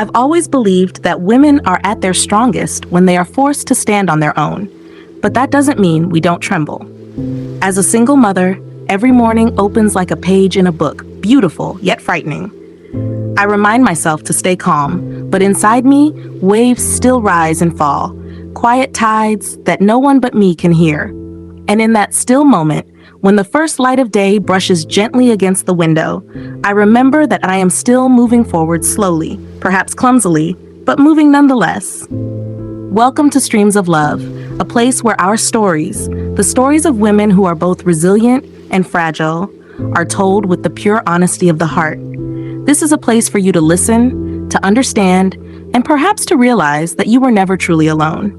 I've always believed that women are at their strongest when they are forced to stand on their own, but that doesn't mean we don't tremble. As a single mother, every morning opens like a page in a book, beautiful yet frightening. I remind myself to stay calm, but inside me, waves still rise and fall, quiet tides that no one but me can hear. And in that still moment, when the first light of day brushes gently against the window, I remember that I am still moving forward slowly, perhaps clumsily, but moving nonetheless. Welcome to Streams of Love, a place where our stories, the stories of women who are both resilient and fragile, are told with the pure honesty of the heart. This is a place for you to listen, to understand, and perhaps to realize that you were never truly alone.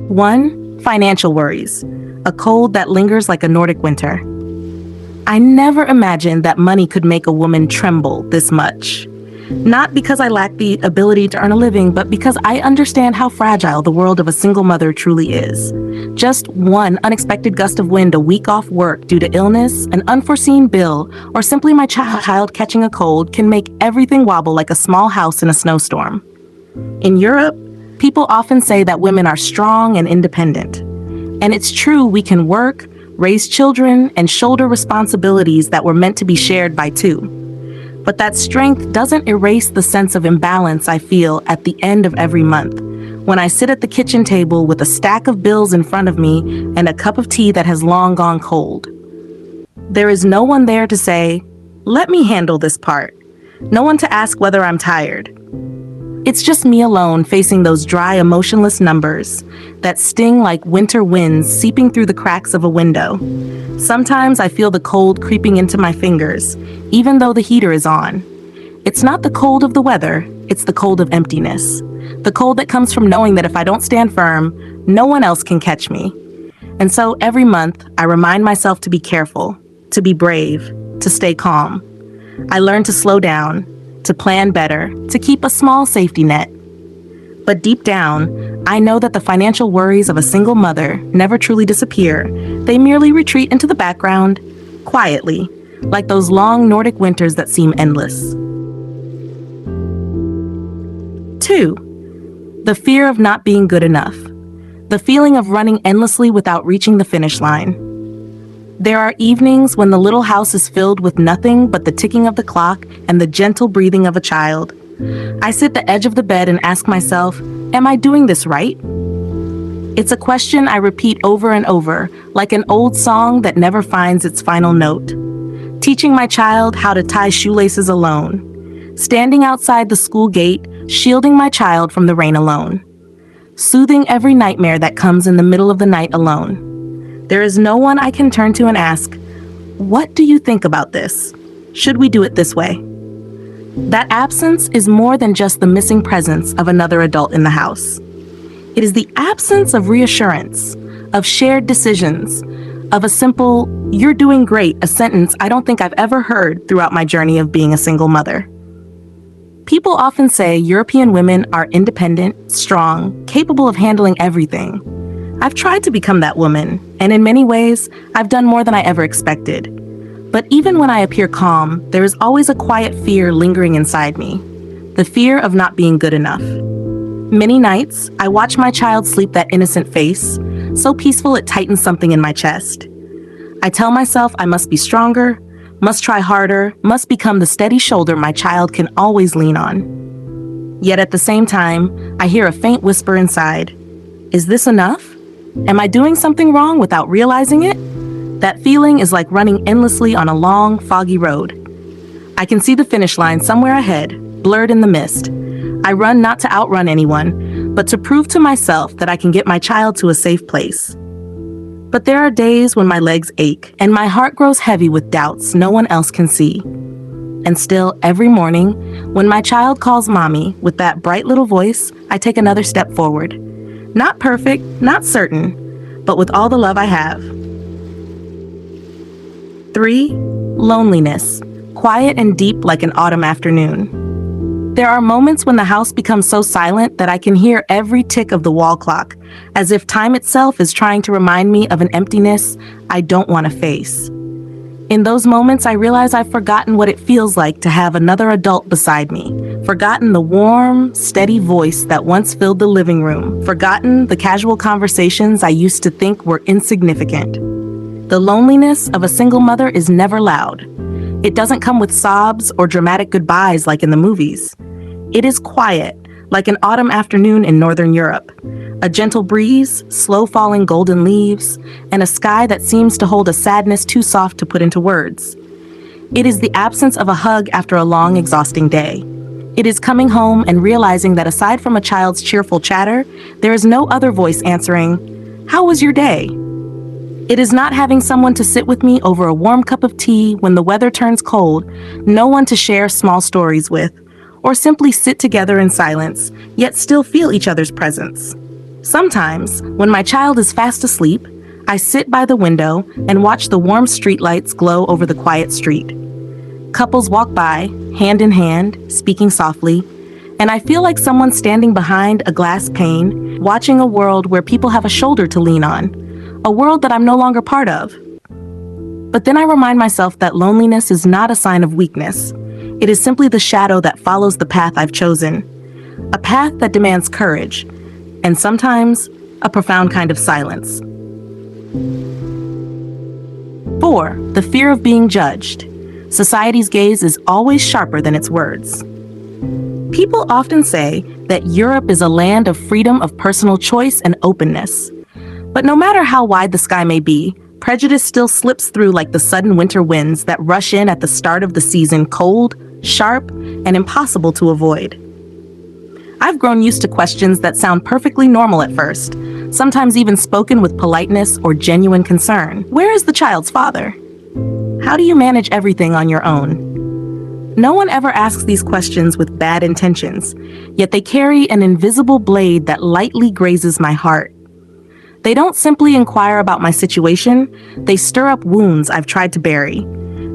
1. Financial worries, a cold that lingers like a Nordic winter. I never imagined that money could make a woman tremble this much. Not because I lack the ability to earn a living, but because I understand how fragile the world of a single mother truly is. Just one unexpected gust of wind a week off work due to illness, an unforeseen bill, or simply my child catching a cold can make everything wobble like a small house in a snowstorm. In Europe, people often say that women are strong and independent. And it's true, we can work, raise children, and shoulder responsibilities that were meant to be shared by two. But that strength doesn't erase the sense of imbalance I feel at the end of every month, when I sit at the kitchen table with a stack of bills in front of me and a cup of tea that has long gone cold. There is no one there to say, "Let me handle this part." No one to ask whether I'm tired. It's just me alone facing those dry, emotionless numbers that sting like winter winds seeping through the cracks of a window. Sometimes I feel the cold creeping into my fingers, even though the heater is on. It's not the cold of the weather, it's the cold of emptiness. The cold that comes from knowing that if I don't stand firm, no one else can catch me. And so every month, I remind myself to be careful, to be brave, to stay calm. I learn to slow down, to plan better, to keep a small safety net. But deep down, I know that the financial worries of a single mother never truly disappear. They merely retreat into the background, quietly, like those long Nordic winters that seem endless. 2. The fear of not being good enough. The feeling of running endlessly without reaching the finish line. There are evenings when the little house is filled with nothing but the ticking of the clock and the gentle breathing of a child. I sit at the edge of the bed and ask myself, am I doing this right? It's a question I repeat over and over, like an old song that never finds its final note. Teaching my child how to tie shoelaces alone. Standing outside the school gate, shielding my child from the rain alone. Soothing every nightmare that comes in the middle of the night alone. There is no one I can turn to and ask, what do you think about this? Should we do it this way? That absence is more than just the missing presence of another adult in the house. It is the absence of reassurance, of shared decisions, of a simple, "You're doing great," a sentence I don't think I've ever heard throughout my journey of being a single mother. People often say European women are independent, strong, capable of handling everything. I've tried to become that woman, and in many ways, I've done more than I ever expected. But even when I appear calm, there is always a quiet fear lingering inside me. The fear of not being good enough. Many nights, I watch my child sleep that innocent face, so peaceful it tightens something in my chest. I tell myself I must be stronger, must try harder, must become the steady shoulder my child can always lean on. Yet at the same time, I hear a faint whisper inside. Is this enough? Am I doing something wrong without realizing it? That feeling is like running endlessly on a long, foggy road. I can see the finish line somewhere ahead, blurred in the mist. I run not to outrun anyone, but to prove to myself that I can get my child to a safe place. But there are days when my legs ache and my heart grows heavy with doubts no one else can see. And still, every morning, when my child calls mommy with that bright little voice, I take another step forward. Not perfect, not certain, but with all the love I have. 3. Loneliness, quiet and deep like an autumn afternoon. There are moments when the house becomes so silent that I can hear every tick of the wall clock, as if time itself is trying to remind me of an emptiness I don't want to face. In those moments, I realize I've forgotten what it feels like to have another adult beside me, forgotten the warm, steady voice that once filled the living room, forgotten the casual conversations I used to think were insignificant. The loneliness of a single mother is never loud. It doesn't come with sobs or dramatic goodbyes like in the movies. It is quiet, like an autumn afternoon in Northern Europe. A gentle breeze, slow falling golden leaves, and a sky that seems to hold a sadness too soft to put into words. It is the absence of a hug after a long, exhausting day. It is coming home and realizing that aside from a child's cheerful chatter, there is no other voice answering, "How was your day?" It is not having someone to sit with me over a warm cup of tea when the weather turns cold, no one to share small stories with, or simply sit together in silence, yet still feel each other's presence. Sometimes, when my child is fast asleep, I sit by the window and watch the warm streetlights glow over the quiet street. Couples walk by, hand in hand, speaking softly, and I feel like someone standing behind a glass pane, watching a world where people have a shoulder to lean on, a world that I'm no longer part of. But then I remind myself that loneliness is not a sign of weakness. It is simply the shadow that follows the path I've chosen, a path that demands courage, and sometimes a profound kind of silence. 4. The fear of being judged. Society's gaze is always sharper than its words. People often say that Europe is a land of freedom of personal choice and openness. But no matter how wide the sky may be, prejudice still slips through like the sudden winter winds that rush in at the start of the season, cold, sharp, and impossible to avoid. I've grown used to questions that sound perfectly normal at first, sometimes even spoken with politeness or genuine concern. Where is the child's father? How do you manage everything on your own? No one ever asks these questions with bad intentions, yet they carry an invisible blade that lightly grazes my heart. They don't simply inquire about my situation, they stir up wounds I've tried to bury,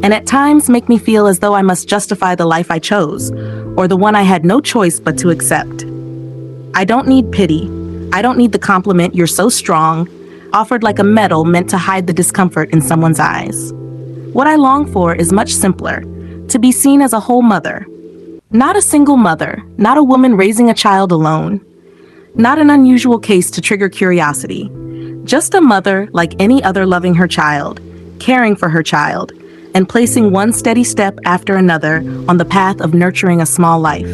and at times make me feel as though I must justify the life I chose, or the one I had no choice but to accept. I don't need pity. I don't need the compliment, "You're so strong," offered like a medal meant to hide the discomfort in someone's eyes. What I long for is much simpler, to be seen as a whole mother. Not a single mother, not a woman raising a child alone, not an unusual case to trigger curiosity. Just a mother like any other, loving her child, caring for her child, and placing one steady step after another on the path of nurturing a small life.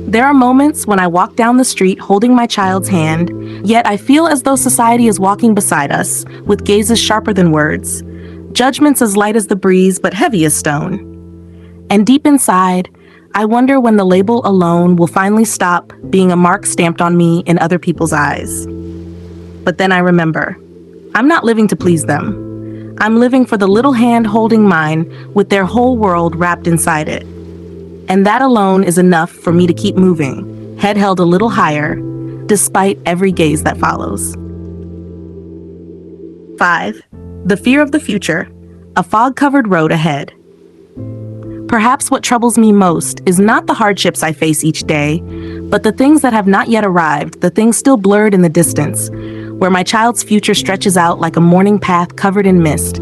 There are moments when I walk down the street holding my child's hand, yet I feel as though society is walking beside us, with gazes sharper than words, judgments as light as the breeze but heavy as stone. And deep inside, I wonder when the label alone will finally stop being a mark stamped on me in other people's eyes. But then I remember, I'm not living to please them. I'm living for the little hand holding mine with their whole world wrapped inside it. And that alone is enough for me to keep moving, head held a little higher, despite every gaze that follows. 5. The fear of the future, a fog-covered road ahead. Perhaps what troubles me most is not the hardships I face each day, but the things that have not yet arrived, the things still blurred in the distance, where my child's future stretches out like a morning path covered in mist.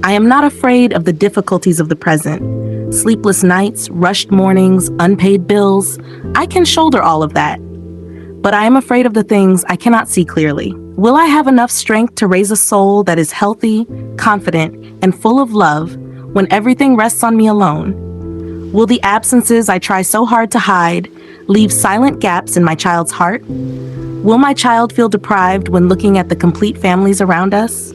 I am not afraid of the difficulties of the present. Sleepless nights, rushed mornings, unpaid bills. I can shoulder all of that. But I am afraid of the things I cannot see clearly. Will I have enough strength to raise a soul that is healthy, confident, and full of love when everything rests on me alone? Will the absences I try so hard to hide leave silent gaps in my child's heart? Will my child feel deprived when looking at the complete families around us?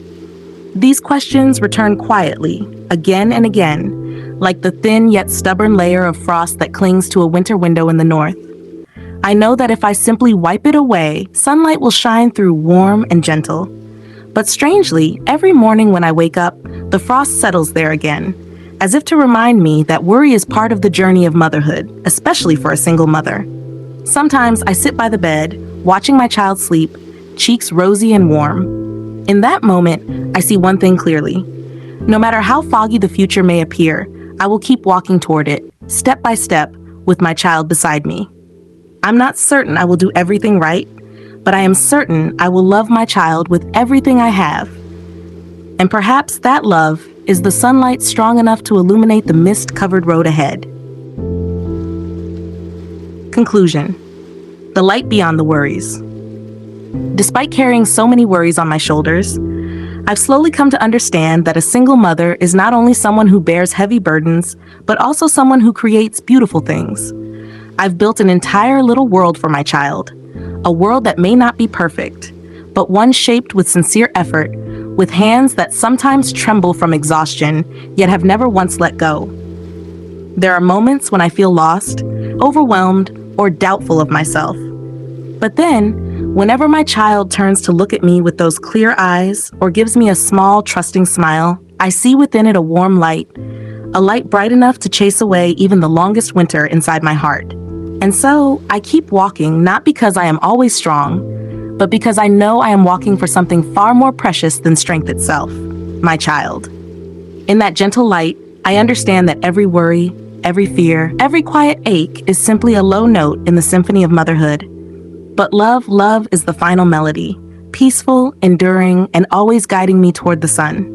These questions return quietly, again and again, like the thin yet stubborn layer of frost that clings to a winter window in the north. I know that if I simply wipe it away, sunlight will shine through warm and gentle. But strangely, every morning when I wake up, the frost settles there again, as if to remind me that worry is part of the journey of motherhood, especially for a single mother. Sometimes I sit by the bed, watching my child sleep, cheeks rosy and warm. In that moment, I see one thing clearly. No matter how foggy the future may appear, I will keep walking toward it, step by step, with my child beside me. I'm not certain I will do everything right, but I am certain I will love my child with everything I have. And perhaps that love is the sunlight strong enough to illuminate the mist-covered road ahead? Conclusion. The light beyond the worries. Despite carrying so many worries on my shoulders, I've slowly come to understand that a single mother is not only someone who bears heavy burdens, but also someone who creates beautiful things. I've built an entire little world for my child, a world that may not be perfect, but one shaped with sincere effort, with hands that sometimes tremble from exhaustion, yet have never once let go. There are moments when I feel lost, overwhelmed, or doubtful of myself. But then, whenever my child turns to look at me with those clear eyes or gives me a small, trusting smile, I see within it a warm light, a light bright enough to chase away even the longest winter inside my heart. And so, I keep walking not because I am always strong, but because I know I am walking for something far more precious than strength itself, my child. In that gentle light, I understand that every worry, every fear, every quiet ache is simply a low note in the symphony of motherhood. But love is the final melody, peaceful, enduring, and always guiding me toward the sun.